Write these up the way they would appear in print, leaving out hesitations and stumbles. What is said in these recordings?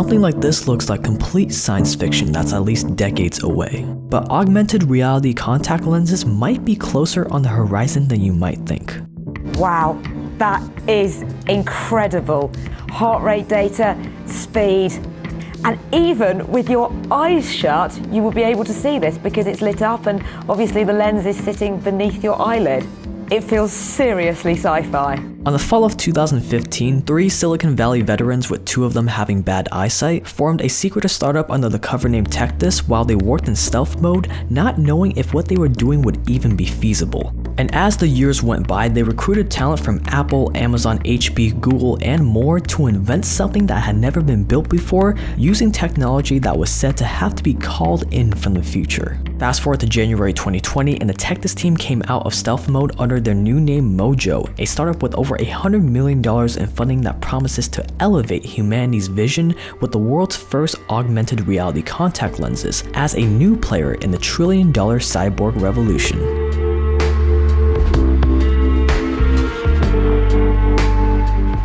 Something like this looks like complete science fiction that's at least decades away. But augmented reality contact lenses might be closer on the horizon than you might think. Wow, that is incredible. Heart rate data, speed, and even with your eyes shut, you will be able to see this because it's lit up and obviously the lens is sitting beneath your eyelid. It feels seriously sci-fi. On the fall of 2015, 3 Silicon Valley veterans, with 2 of them having bad eyesight, formed a secretive startup under the cover name Tectus while they worked in stealth mode, not knowing if what they were doing would even be feasible. And as the years went by, they recruited talent from Apple, Amazon, HP, Google, and more to invent something that had never been built before, using technology that was said to have to be called in from the future. Fast forward to January 2020, and the Tectus team came out of stealth mode under their new name Mojo, a startup with over $100 million in funding that promises to elevate humanity's vision with the world's first augmented reality contact lenses as a new player in the trillion-dollar cyborg revolution.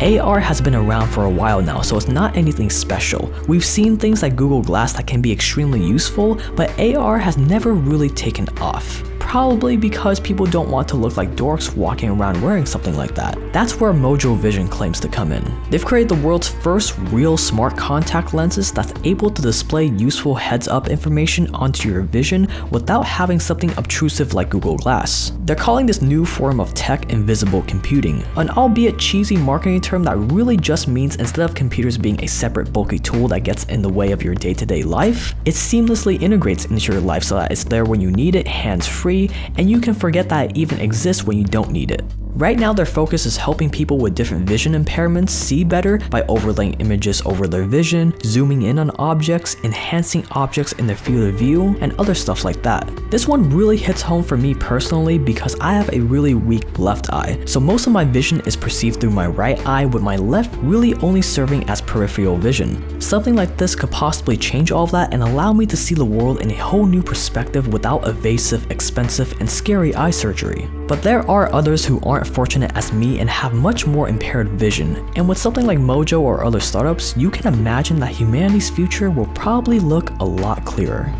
AR has been around for a while now, so it's not anything special. We've seen things like Google Glass that can be extremely useful, but AR has never really taken off. Probably because people don't want to look like dorks walking around wearing something like that. That's where Mojo Vision claims to come in. They've created the world's first real smart contact lenses that's able to display useful heads-up information onto your vision without having something obtrusive like Google Glass. They're calling this new form of tech invisible computing, an albeit cheesy marketing term that really just means instead of computers being a separate bulky tool that gets in the way of your day-to-day life, it seamlessly integrates into your life so that it's there when you need it, hands-free, and you can forget that it even exists when you don't need it. Right now, their focus is helping people with different vision impairments see better by overlaying images over their vision, zooming in on objects, enhancing objects in their field of view, and other stuff like that. This one really hits home for me personally because I have a really weak left eye, so most of my vision is perceived through my right eye, with my left really only serving as peripheral vision. Something like this could possibly change all of that and allow me to see the world in a whole new perspective without evasive, expensive, and scary eye surgery. But there are others who aren't fortunate as me and have much more impaired vision, and with something like Mojo or other startups, you can imagine that humanity's future will probably look a lot clearer.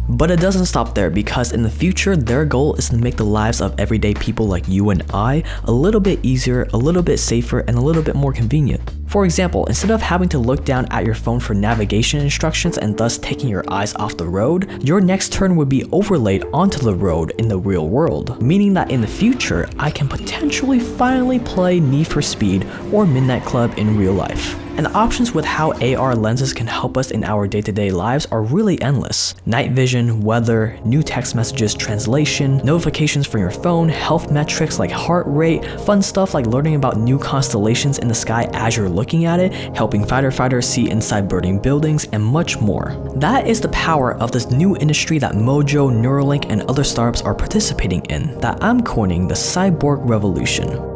But it doesn't stop there, because in the future, their goal is to make the lives of everyday people like you and I a little bit easier, a little bit safer, and a little bit more convenient. For example, instead of having to look down at your phone for navigation instructions and thus taking your eyes off the road, your next turn would be overlaid onto the road in the real world, meaning that in the future, I can potentially finally play Need for Speed or Midnight Club in real life. And the options with how AR lenses can help us in our day-to-day lives are really endless. Night vision, weather, new text messages, translation, notifications from your phone, health metrics like heart rate, fun stuff like learning about new constellations in the sky as you're looking at it, helping fighter fighters see inside burning buildings, and much more. That is the power of this new industry that Mojo, Neuralink, and other startups are participating in, that I'm coining the Cyborg revolution.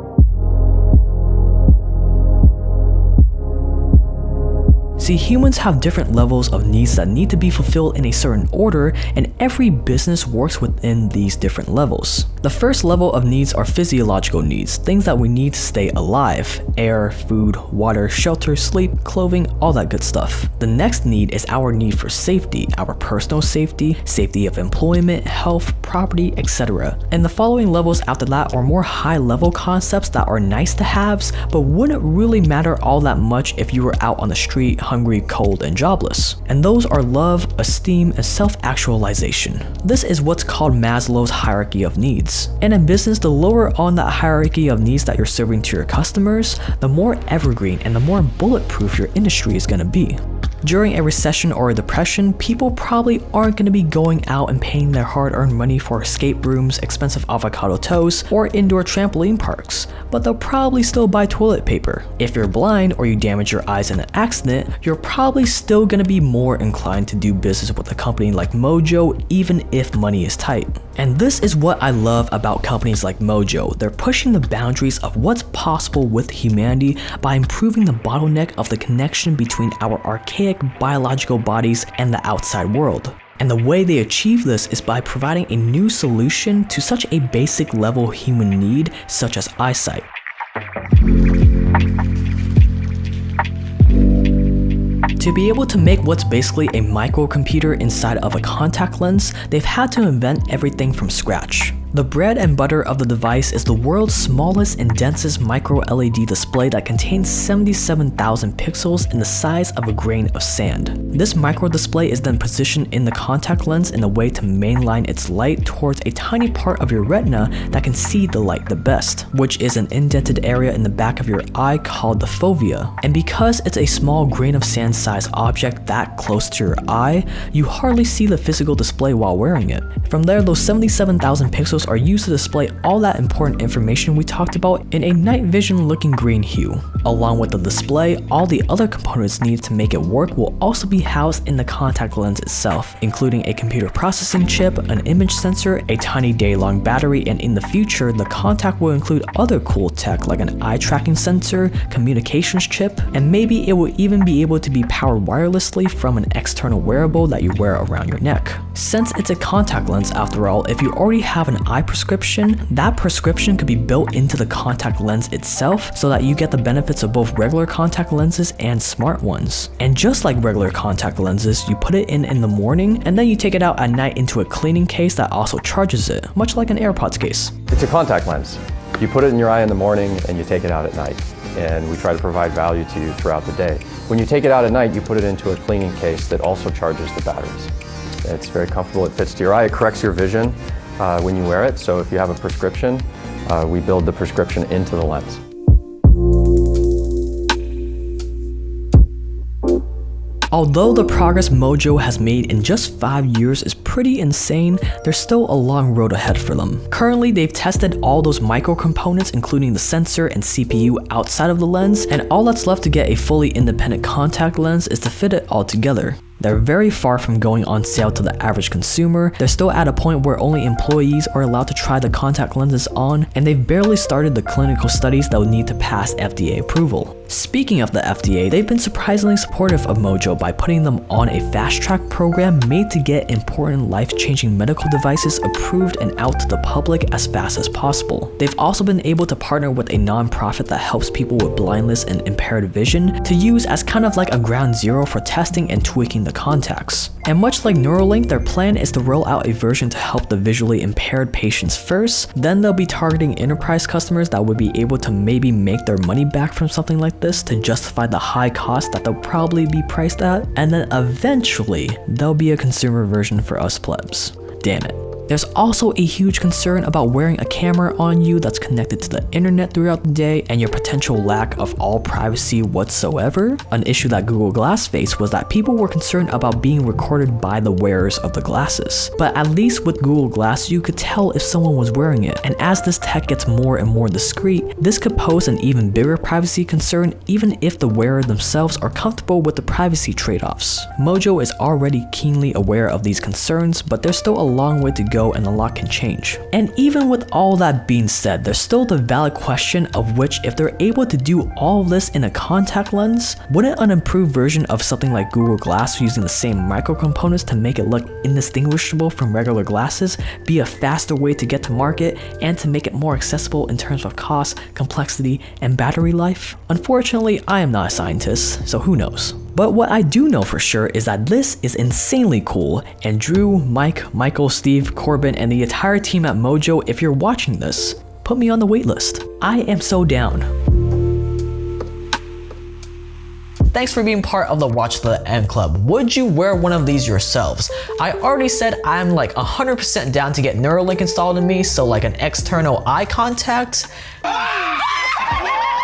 See, humans have different levels of needs that need to be fulfilled in a certain order, and every business works within these different levels. The first level of needs are physiological needs, things that we need to stay alive: air, food, water, shelter, sleep, clothing, all that good stuff. The next need is our need for safety, our personal safety, safety of employment, health, property, etc. And the following levels after that are more high-level concepts that are nice to haves, but wouldn't really matter all that much if you were out on the street, hungry, cold, and jobless. And those are love, esteem, and self-actualization. This is what's called Maslow's hierarchy of needs. And in business, the lower on that hierarchy of needs that you're serving to your customers, the more evergreen and the more bulletproof your industry is going to be. During a recession or a depression, people probably aren't going to be going out and paying their hard-earned money for escape rooms, expensive avocado toast, or indoor trampoline parks, but they'll probably still buy toilet paper. If you're blind or you damage your eyes in an accident, you're probably still going to be more inclined to do business with a company like Mojo, even if money is tight. And this is what I love about companies like Mojo. They're pushing the boundaries of what's possible with humanity by improving the bottleneck of the connection between our archaic biological bodies and the outside world. And the way they achieve this is by providing a new solution to such a basic level human need, such as eyesight. To be able to make what's basically a microcomputer inside of a contact lens, they've had to invent everything from scratch. The bread and butter of the device is the world's smallest and densest micro LED display that contains 77,000 pixels in the size of a grain of sand. This micro display is then positioned in the contact lens in a way to mainline its light towards a tiny part of your retina that can see the light the best, which is an indented area in the back of your eye called the fovea. And because it's a small grain of sand sized object that close to your eye, you hardly see the physical display while wearing it. From there, those 77,000 pixels are used to display all that important information we talked about in a night vision looking green hue. Along with the display, all the other components needed to make it work will also be housed in the contact lens itself, including a computer processing chip, an image sensor, a tiny day-long battery, and in the future, the contact will include other cool tech like an eye tracking sensor, communications chip, and maybe it will even be able to be powered wirelessly from an external wearable that you wear around your neck. Since it's a contact lens after all, if you already have an eye prescription, that prescription could be built into the contact lens itself so that you get the benefits of both regular contact lenses and smart ones. And just like regular contact lenses, you put it in the morning and then you take it out at night into a cleaning case that also charges it, much like an AirPods case. It's a contact lens. You put it in your eye in the morning and you take it out at night. And we try to provide value to you throughout the day. When you take it out at night, you put it into a cleaning case that also charges the batteries. It's very comfortable, it fits to your eye, it corrects your vision when you wear it. So if you have a prescription, we build the prescription into the lens. Although the progress Mojo has made in just 5 years is pretty insane, there's still a long road ahead for them. Currently, they've tested all those micro components, including the sensor and CPU outside of the lens, and all that's left to get a fully independent contact lens is to fit it all together. They're very far from going on sale to the average consumer. They're still at a point where only employees are allowed to try the contact lenses on, and they've barely started the clinical studies that will need to pass FDA approval. Speaking of the FDA, they've been surprisingly supportive of Mojo by putting them on a fast-track program made to get important life-changing medical devices approved and out to the public as fast as possible. They've also been able to partner with a non-profit that helps people with blindness and impaired vision to use as kind of like a ground zero for testing and tweaking the contacts. And much like Neuralink, their plan is to roll out a version to help the visually impaired patients first, then they'll be targeting enterprise customers that would be able to maybe make their money back from something like this to justify the high cost that they'll probably be priced at, and then eventually there'll be a consumer version for us plebs. Damn it. There's also a huge concern about wearing a camera on you that's connected to the internet throughout the day and your potential lack of all privacy whatsoever. An issue that Google Glass faced was that people were concerned about being recorded by the wearers of the glasses. But at least with Google Glass, you could tell if someone was wearing it. And as this tech gets more and more discreet, this could pose an even bigger privacy concern even if the wearer themselves are comfortable with the privacy trade-offs. Mojo is already keenly aware of these concerns, but there's still a long way to go and a lot can change. And even with all that being said, there's still the valid question of which, if they're able to do all this in a contact lens, wouldn't an improved version of something like Google Glass using the same micro components to make it look indistinguishable from regular glasses be a faster way to get to market and to make it more accessible in terms of cost, complexity, and battery life? Unfortunately, I am not a scientist, so who knows? But what I do know for sure is that this is insanely cool, and Drew, Mike, Michael, Steve, Corbin, and the entire team at Mojo, if you're watching this, put me on the waitlist. I am so down. Thanks for being part of the Watch to the End Club. Would you wear one of these yourselves? I already said I'm like 100% down to get Neuralink installed in me, so like an external eye contact.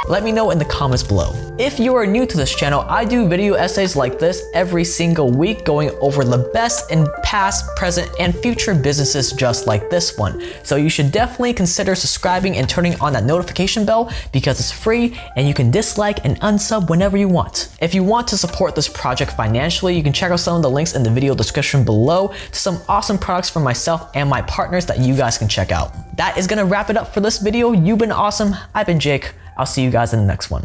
Let me know in the comments below. If you are new to this channel, I do video essays like this every single week going over the best in past, present, and future businesses just like this one. So you should definitely consider subscribing and turning on that notification bell because it's free and you can dislike and unsub whenever you want. If you want to support this project financially, you can check out some of the links in the video description below to some awesome products from myself and my partners that you guys can check out. That is gonna wrap it up for this video. You've been awesome. I've been Jake. I'll see you guys in the next one.